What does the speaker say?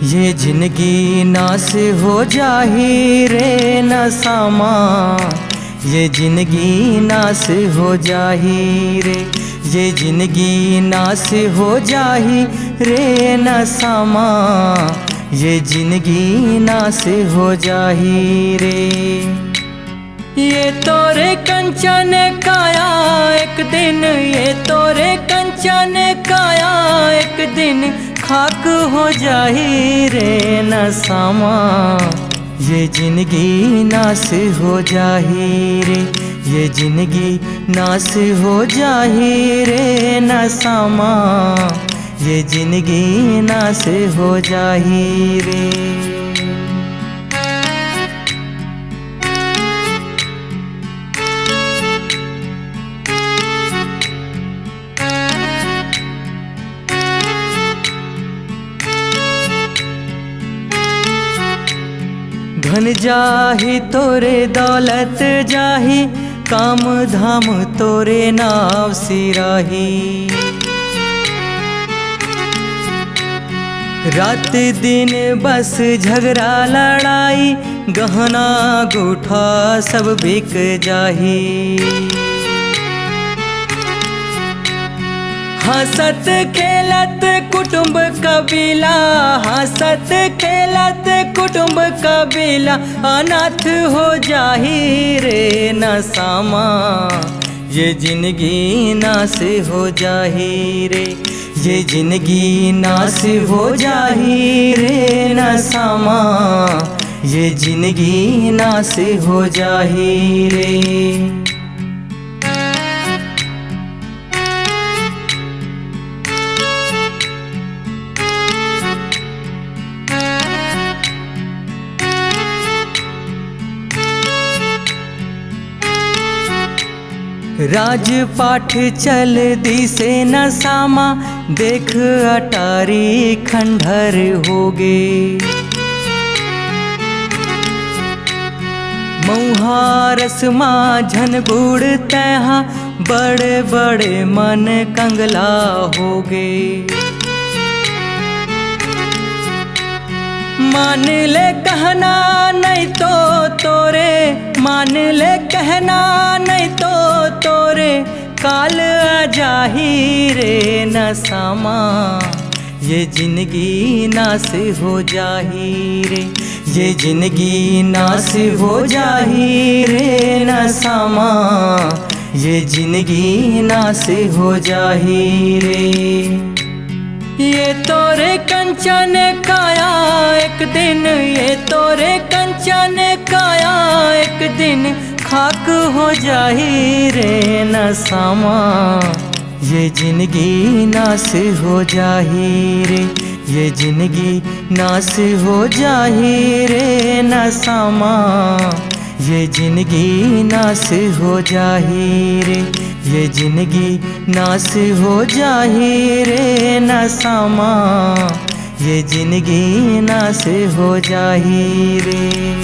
ये जिंदगी नास हो जाही रे नसामा, ये जिंदगी नास हो जाही रे, ये जिंदगी नास हो जाही रे नसामा, ये जिंदगी नास हो जाही रे। ये तोरे कंचन काया एक दिन, ये तोरे कंचन काया एक दिन खाक हो जाही रे नसामा, ये जिंदगी नास हो जाही रे, ये जिंदगी नास हो जाही रे नसामा, ये जिंदगी नास हो जाही रे। धन जाही तोरे दौलत जाही, काम धाम तोरे नाव सिराही, रात दिन बस झगड़ा लड़ाई, गहना गूठा सब बिक जाही। हंसत खेलत कुटुंब कबीला, हंसत खेलत कुटुंब कबीला अनाथ हो जाही रे नसामा, ये जिंदगी नास हो जाही रे, ये जिंदगी नास हो जाही रे नसामा, ये जिंदगी नास हो जाही रे। राजपाठ चल दिसे नसामा, देख अटारी खंडहर होगे, मऊहारस माझन गुड़ तैहा बड़े बड़े मन कंगला होगे। मान ले कहना नहीं तो तोरे, मान ले कहना नहीं तो तोरे काल आ जाही रे नसामा, ये जिंदगी नास हो जाही रे, ये जिंदगी नास हो जाही रे नसामा, ये जिंदगी नास हो जाही रे। ये तोरे कंचन काया एक दिन, ये तोरे कंचन काया एक दिन खाक हो जाही रे नसामा, ये जिंदगी नास हो जाही रे, ये जिंदगी नास हो जाही रे नसामा, ये जिंदगी नास हो जाही रे, ये जिंदगी नास हो जाही रे नसामा, ये जिंदगी नास हो जाही रे।